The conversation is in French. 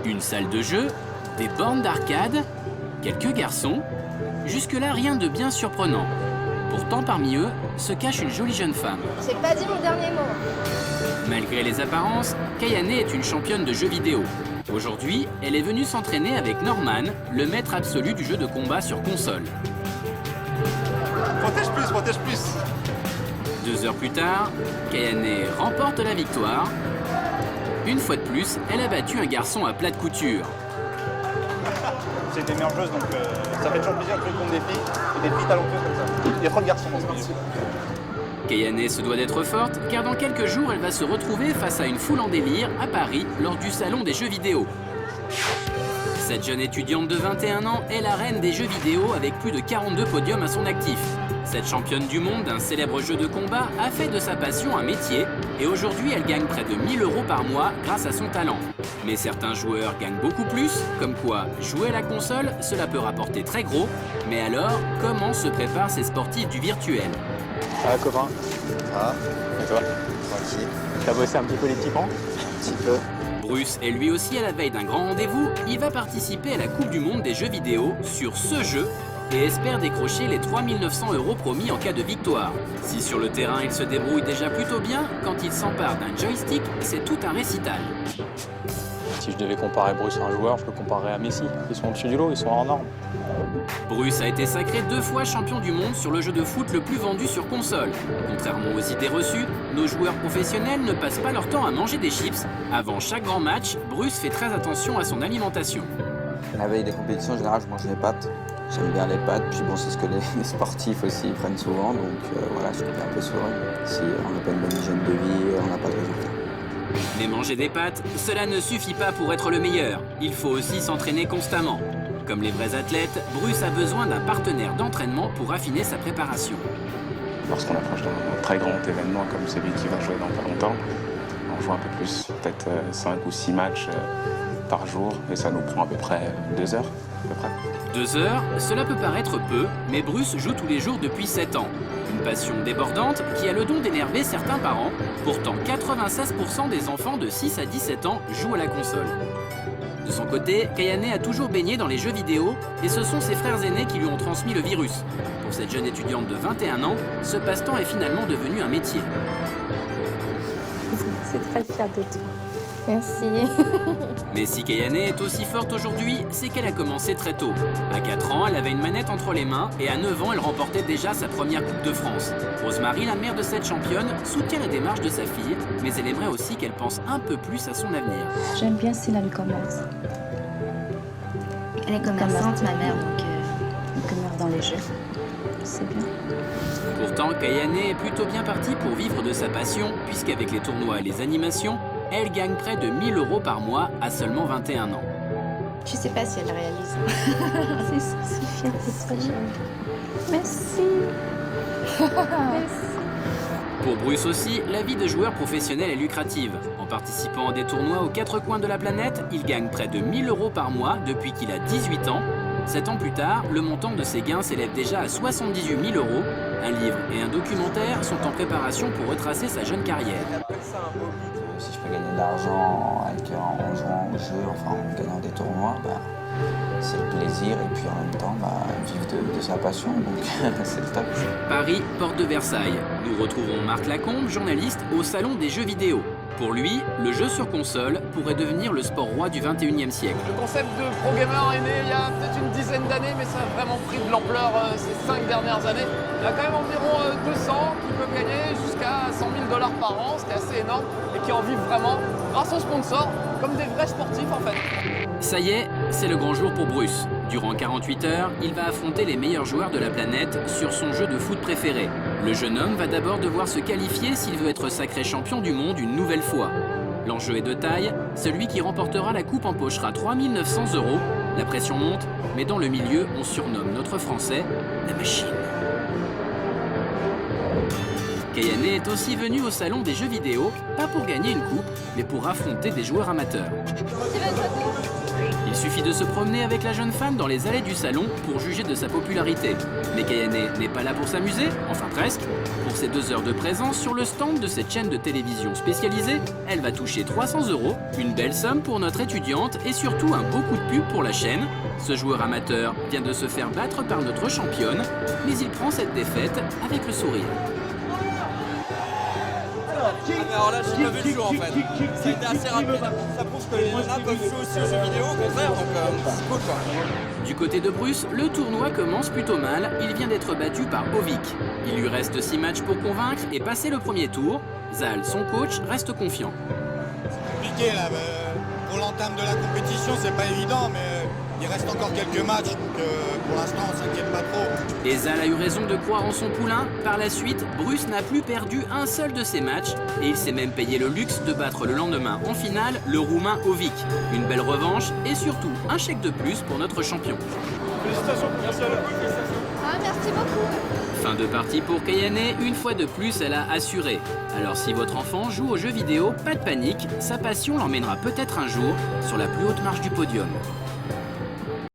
Une salle de jeu, des bornes d'arcade, quelques garçons. Jusque-là, rien de bien surprenant. Pourtant, parmi eux, se cache une jolie jeune femme. J'ai pas dit mon dernier mot. Malgré les apparences, Kayane est une championne de jeux vidéo. Aujourd'hui, elle est venue s'entraîner avec Norman, le maître absolu du jeu de combat sur console. Protège plus, protège plus. 2 heures plus tard, Kayane remporte la victoire. Une fois de plus, elle a battu un garçon à plat de couture. C'est des meilleures joueuses, donc ça fait toujours plaisir de jouer contre des filles et des filles talentueuses comme ça. Il y a trop de garçons dans ce milieu. Kayane se doit d'être forte, car dans quelques jours, elle va se retrouver face à une foule en délire à Paris lors du salon des jeux vidéo. Cette jeune étudiante de 21 ans est la reine des jeux vidéo avec plus de 42 podiums à son actif. Cette championne du monde d'un célèbre jeu de combat a fait de sa passion un métier et aujourd'hui elle gagne près de 1 000 € par mois grâce à son talent. Mais certains joueurs gagnent beaucoup plus, comme quoi jouer à la console, cela peut rapporter très gros. Mais alors, comment se préparent ces sportifs du virtuel? Ça va, copain? Ça va? Et toi? Tranquille. T'as bossé un petit peu les petits pans? Un petit peu. Bruce est lui aussi à la veille d'un grand rendez-vous. Il va participer à la Coupe du Monde des jeux vidéo sur ce jeu et espère décrocher les 3 900 € promis en cas de victoire. Si sur le terrain il se débrouille déjà plutôt bien, quand il s'empare d'un joystick, c'est tout un récital. Si je devais comparer Bruce à un joueur, je le comparerais à Messi. Ils sont au-dessus du lot, ils sont hors normes. Bruce a été sacré 2 fois champion du monde sur le jeu de foot le plus vendu sur console. Contrairement aux idées reçues, nos joueurs professionnels ne passent pas leur temps à manger des chips. Avant chaque grand match, Bruce fait très attention à son alimentation. La veille des compétitions, en général, je mange des pâtes. J'aime bien les pâtes, puis bon, c'est ce que les sportifs aussi prennent souvent, donc voilà, je suis un peu sourd. Si on n'a pas une bonne hygiène de vie, on n'a pas de résultat. Mais manger des pâtes, cela ne suffit pas pour être le meilleur. Il faut aussi s'entraîner constamment. Comme les vrais athlètes, Bruce a besoin d'un partenaire d'entraînement pour affiner sa préparation. Lorsqu'on approche d'un très grand événement comme celui qui va jouer dans pas longtemps, on joue un peu plus, peut-être 5 ou 6 matchs par jour, et ça nous prend à peu près 2 heures. À peu près. 2 heures, cela peut paraître peu, mais Bruce joue tous les jours depuis 7 ans. Une passion débordante qui a le don d'énerver certains parents. Pourtant, 96% des enfants de 6 à 17 ans jouent à la console. De son côté, Kayane a toujours baigné dans les jeux vidéo et ce sont ses frères aînés qui lui ont transmis le virus. Pour cette jeune étudiante de 21 ans, ce passe-temps est finalement devenu un métier. C'est très fière de toi. Merci. Mais si Kayane est aussi forte aujourd'hui, c'est qu'elle a commencé très tôt. À 4 ans, elle avait une manette entre les mains et à 9 ans, elle remportait déjà sa première Coupe de France. Rosemary, la mère de cette championne, soutient la démarche de sa fille, mais elle aimerait aussi qu'elle pense un peu plus à son avenir. J'aime bien si elle commerce. Elle est commerçante, ma mère, donc Elle commerce dans les jeux. C'est bien. Pourtant, Kayane est plutôt bien partie pour vivre de sa passion, puisqu'avec les tournois et les animations, elle gagne près de 1 000 € par mois à seulement 21 ans. Je sais pas si elle réalise. C'est fière de toi. Merci. Merci. Pour Bruce aussi, la vie de joueur professionnel est lucrative. En participant à des tournois aux 4 coins de la planète, il gagne près de 1 000 € par mois depuis qu'il a 18 ans. 7 ans plus tard, le montant de ses gains s'élève déjà à 78 000 €. Un livre et un documentaire sont en préparation pour retracer sa jeune carrière. Si je peux gagner de l'argent en jouant au jeu, enfin en gagnant des tournois, c'est le plaisir et puis en même temps vivre de sa passion, donc c'est le top. Paris, porte de Versailles. Nous retrouvons Marc Lacombe, journaliste, au salon des jeux vidéo. Pour lui, le jeu sur console pourrait devenir le sport roi du 21e siècle. Le concept de pro gamer est né il y a peut-être une dizaine d'années, mais ça a vraiment pris de l'ampleur ces 5 dernières années. Il y a quand même environ 200 qui peuvent gagner jusqu'à 100 000 $ par an, ce qui est assez énorme, et qui en vivent vraiment grâce aux sponsors, comme des vrais sportifs en fait. Ça y est, c'est le grand jour pour Bruce. Durant 48 heures, il va affronter les meilleurs joueurs de la planète sur son jeu de foot préféré. Le jeune homme va d'abord devoir se qualifier s'il veut être sacré champion du monde une nouvelle fois. L'enjeu est de taille, celui qui remportera la coupe empochera 3 900 €. La pression monte, mais dans le milieu, on surnomme notre Français la machine. Kayane est aussi venu au salon des jeux vidéo, pas pour gagner une coupe, mais pour affronter des joueurs amateurs. Steven, ça te Il suffit de se promener avec la jeune femme dans les allées du salon pour juger de sa popularité. Mais Kayane n'est pas là pour s'amuser, enfin presque. Pour ses 2 heures de présence sur le stand de cette chaîne de télévision spécialisée, elle va toucher 300 €, une belle somme pour notre étudiante et surtout un beau coup de pub pour la chaîne. Ce joueur amateur vient de se faire battre par notre championne, mais il prend cette défaite avec le sourire. Alors là, j'ai pas vu le jour en fait. Ça a été assez rapide. Ça prouve que les nanas peuvent jouer aussi aux jeux vidéo, au contraire, donc c'est cool quoi. Du côté de Bruce, le tournoi commence plutôt mal. Il vient d'être battu par Ovic. Il lui reste 6 matchs pour convaincre et passer le premier tour. Zal, son coach, reste confiant. C'est compliqué là. Pour l'entame de la compétition, c'est pas évident, mais il reste encore quelques matchs, donc pour l'instant, on s'inquiète pas trop. Et Zal a eu raison de croire en son poulain. Par la suite, Bruce n'a plus perdu un seul de ses matchs et il s'est même payé le luxe de battre le lendemain en finale le Roumain Ovic. Une belle revanche et surtout un chèque de plus pour notre champion. Félicitations, merci à vous. Ah, merci beaucoup. Fin de partie pour Kayane, une fois de plus elle a assuré. Alors si votre enfant joue aux jeux vidéo, pas de panique, sa passion l'emmènera peut-être un jour sur la plus haute marche du podium.